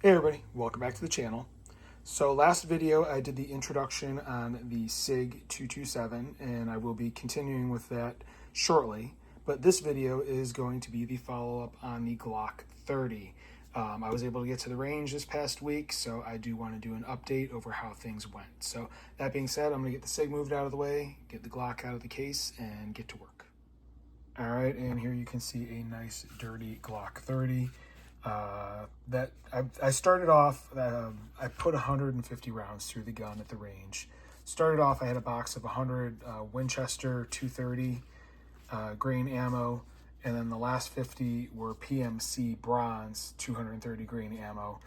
Hey everybody, welcome back to the channel. So last video I did the introduction on the SIG 227 and I will be continuing with that shortly, but this video is going to be the follow-up on the Glock 30. I was able to get to the range this past week, so I do want to do an update over how things went. So that being said, I'm going to get the SIG moved out of the way, get the Glock out of the case, and get to work. All right, and here you can see a nice dirty Glock 30. That I started off, I put 150 rounds through the gun at the range. Started off, I had a box of 100 Winchester 230 grain ammo, and then the last 50 were PMC bronze 230 grain ammo.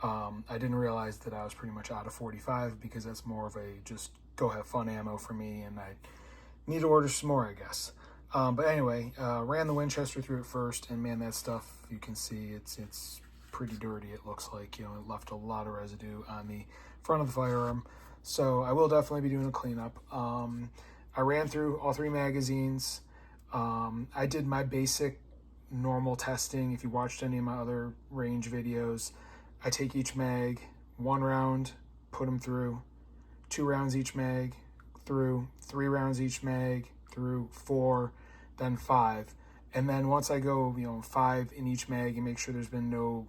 I didn't realize that I was pretty much out of 45 because that's more of a just go have fun ammo for me, and I need to order some more, I guess. But anyway, ran the Winchester through it first, and man, that stuff, you can see it's pretty dirty. It looks like, it left a lot of residue on the front of the firearm. So I will definitely be doing a cleanup. I ran through all 3 magazines. I did my basic normal testing. If you watched any of my other range videos, I take each mag, 1 round, put them through, 2 rounds each mag, through, 3 rounds each mag, through, 4, then 5. And then once I go, 5 in each mag and make sure there's been no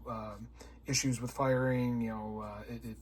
issues with firing, it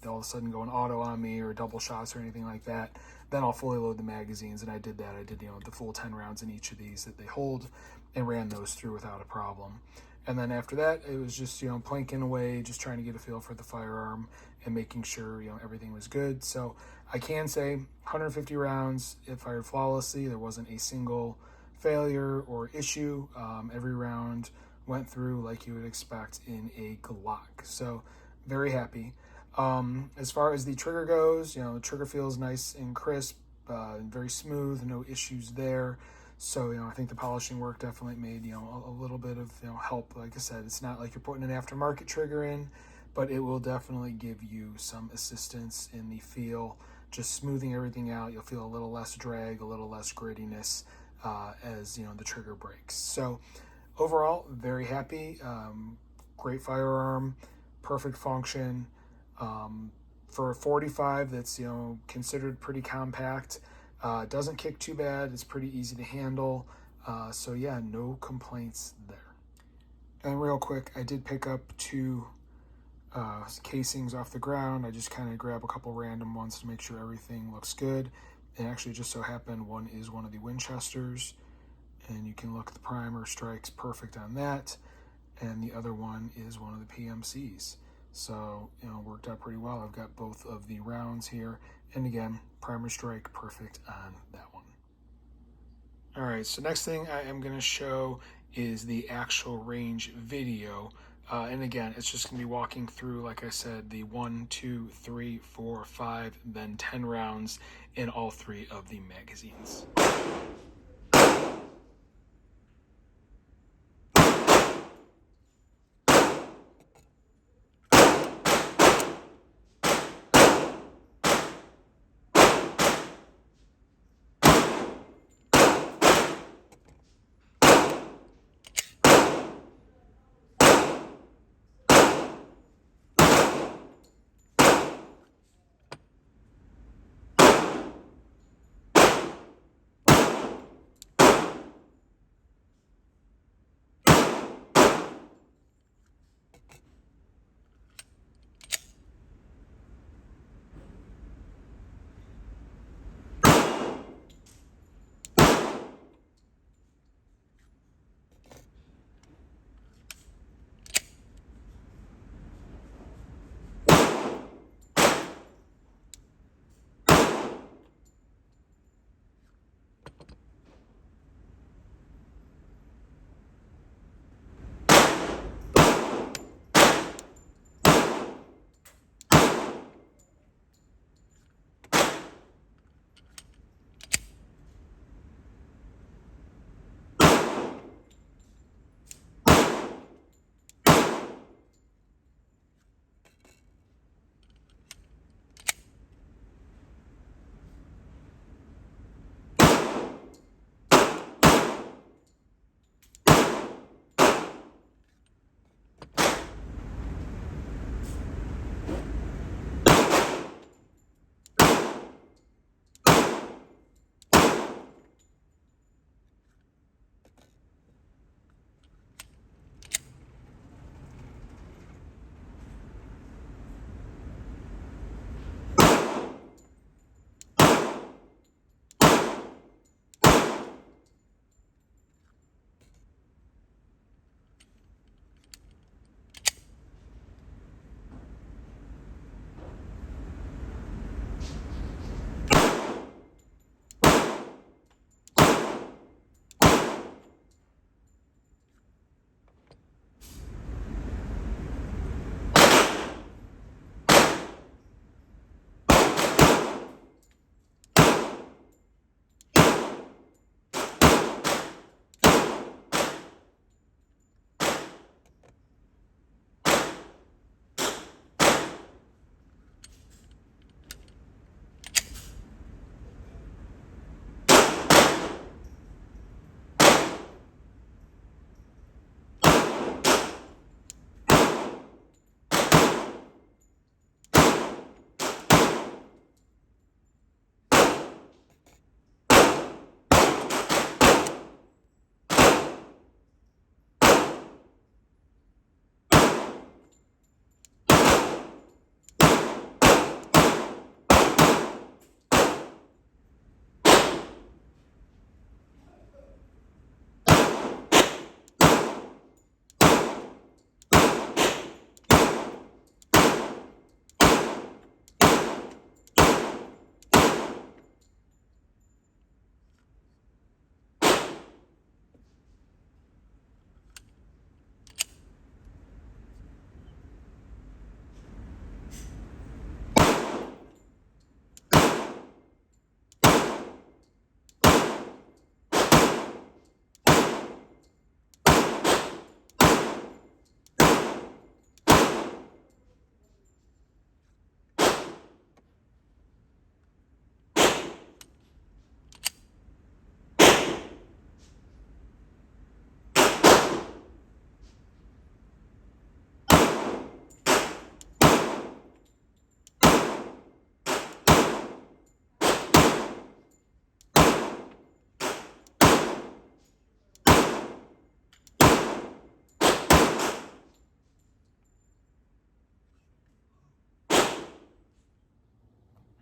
all of a sudden going auto on me or double shots or anything like that, then I'll fully load the magazines. And I did that. I did, the full 10 rounds in each of these that they hold and ran those through without a problem. And then after that, it was just, planking away, just trying to get a feel for the firearm and making sure, everything was good. So I can say 150 rounds, it fired flawlessly. There wasn't a single failure or issue. Every round went through like you would expect in a Glock. So very happy. As far as the trigger goes, the trigger feels nice and crisp, very smooth, no issues there. So, I think the polishing work definitely made, a little bit of, help. Like I said, it's not like you're putting an aftermarket trigger in, but it will definitely give you some assistance in the feel, just smoothing everything out. You'll feel a little less drag, a little less grittiness as, the trigger breaks. So overall, very happy. Great firearm, perfect function. For a 45 that's, considered pretty compact. Doesn't kick too bad. It's pretty easy to handle. So yeah, no complaints there. And real quick, I did pick up 2 casings off the ground. I just kind of grab a couple random ones to make sure everything looks good. And actually, just so happened, one is one of the Winchesters, and you can look, the primer strikes perfect on that. And the other one is one of the PMCs. So, worked out pretty well. I've got both of the rounds here. And again, primer strike perfect on that one. All right, so next thing I am going to show is the actual range video. And again, it's just going to be walking through, like I said, the 1, 2, 3, 4, 5, then 10 rounds in all 3 of the magazines.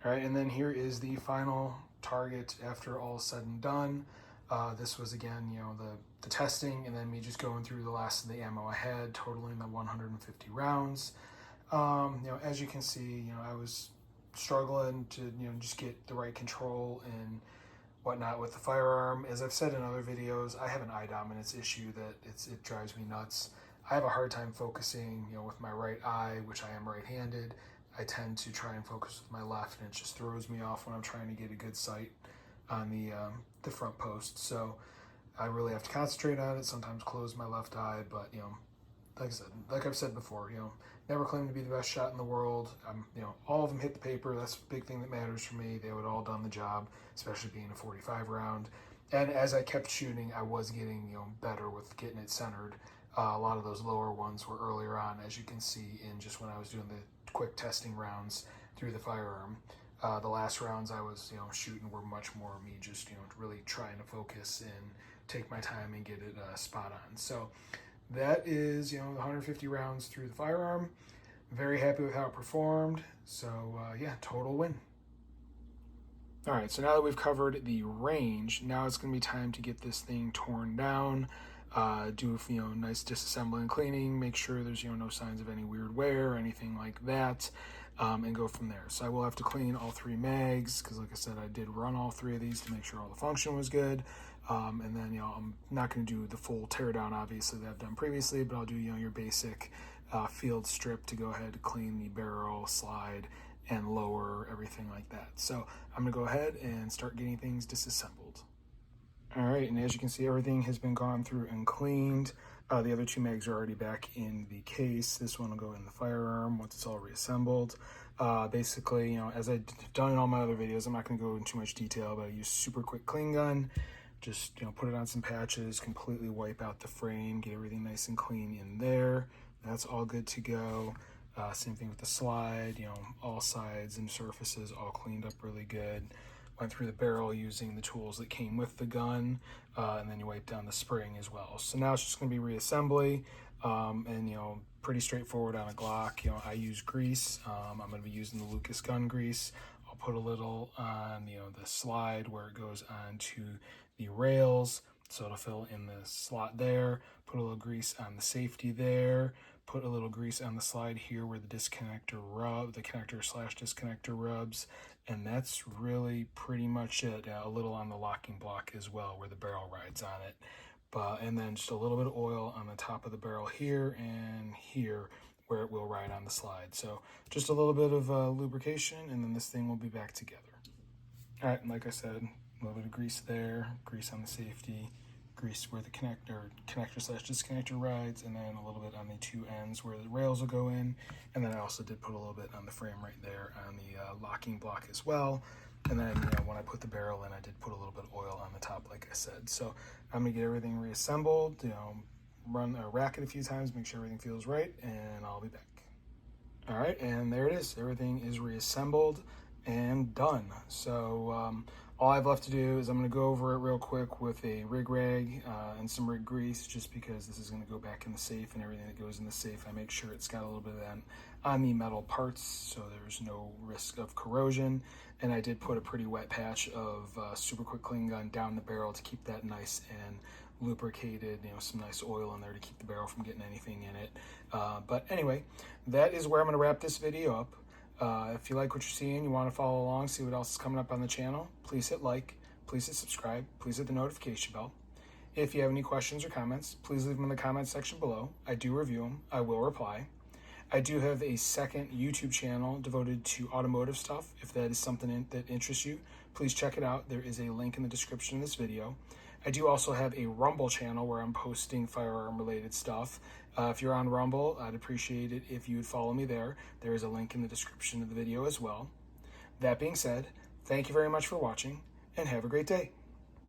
All right, and then here is the final target after all said and done. This was again, the testing, and then me just going through the last of the ammo I had, totaling the 150 rounds. As you can see, I was struggling to, just get the right control and whatnot with the firearm. As I've said in other videos, I have an eye dominance issue that it drives me nuts. I have a hard time focusing, with my right eye, which I am right-handed. I tend to try and focus with my left, and it just throws me off when I'm trying to get a good sight on the front post. So I really have to concentrate on it, sometimes close my left eye, but, like I've said before, never claim to be the best shot in the world. All of them hit the paper. That's the big thing that matters for me. They would all done the job, especially being a 45 round. And as I kept shooting, I was getting, better with getting it centered. A lot of those lower ones were earlier on, as you can see in just when I was doing the quick testing rounds through the firearm. The last rounds I was, shooting were much more me just, really trying to focus and take my time and get it spot on. So that is, the 150 rounds through the firearm. Very happy with how it performed. So yeah, total win. All right, so now that we've covered the range, now it's gonna be time to get this thing torn down, do nice disassembly and cleaning, make sure there's no signs of any weird wear or anything like that, and go from there. So I will have to clean all 3 mags, because like I said, I did run all 3 of these to make sure all the function was good. And then I'm not going to do the full teardown, obviously, that I've done previously, but I'll do your basic field strip to go ahead, clean the barrel, slide, and lower, everything like that. So I'm gonna go ahead and start getting things disassembled. All right, and as you can see, everything has been gone through and cleaned. The other 2 mags are already back in the case. This one will go in the firearm once it's all reassembled. Basically, as I've done in all my other videos, I'm not gonna go into too much detail, but I use super quick clean gun. Just, put it on some patches, completely wipe out the frame, get everything nice and clean in there. That's all good to go. Same thing with the slide, all sides and surfaces all cleaned up really good. Went through the barrel using the tools that came with the gun, and then you wipe down the spring as well. So now it's just gonna be reassembly, and pretty straightforward on a Glock. I use grease. I'm gonna be using the Lucas gun grease. I'll put a little on, the slide where it goes onto the rails, so it'll fill in the slot there. Put a little grease on the safety there. Put a little grease on the slide here where the disconnector the connector/disconnector rubs, and that's really pretty much it. A little on the locking block as well where the barrel rides on it. And then just a little bit of oil on the top of the barrel here and here where it will ride on the slide. So just a little bit of lubrication, and then this thing will be back together. All right, and like I said, a little bit of grease there, grease on the safety, grease where the connector/disconnector rides, and then a little bit on the 2 ends where the rails will go in. And then I also did put a little bit on the frame right there on the locking block as well. And then when I put the barrel in, I did put a little bit of oil on the top, like I said. So I'm gonna get everything reassembled, rack it a few times, make sure everything feels right, and I'll be back. All right, and there it is. Everything is reassembled and done. So all I have left to do is I'm going to go over it real quick with a rig rag and some rig grease, just because this is going to go back in the safe, and everything that goes in the safe, I make sure it's got a little bit of that on the metal parts so there's no risk of corrosion. And I did put a pretty wet patch of super quick clean gun down the barrel to keep that nice and lubricated, some nice oil in there to keep the barrel from getting anything in it. But anyway, that is where I'm going to wrap this video up. If you like what you're seeing, you want to follow along, see what else is coming up on the channel, please hit like, please hit subscribe, please hit the notification bell. If you have any questions or comments, please leave them in the comment section below. I do review them. I will reply. I do have a second YouTube channel devoted to automotive stuff. If that is something that interests you, please check it out. There is a link in the description of this video. I do also have a Rumble channel where I'm posting firearm related stuff. If you're on Rumble, I'd appreciate it if you would follow me there. There is a link in the description of the video as well. That being said, thank you very much for watching, and have a great day.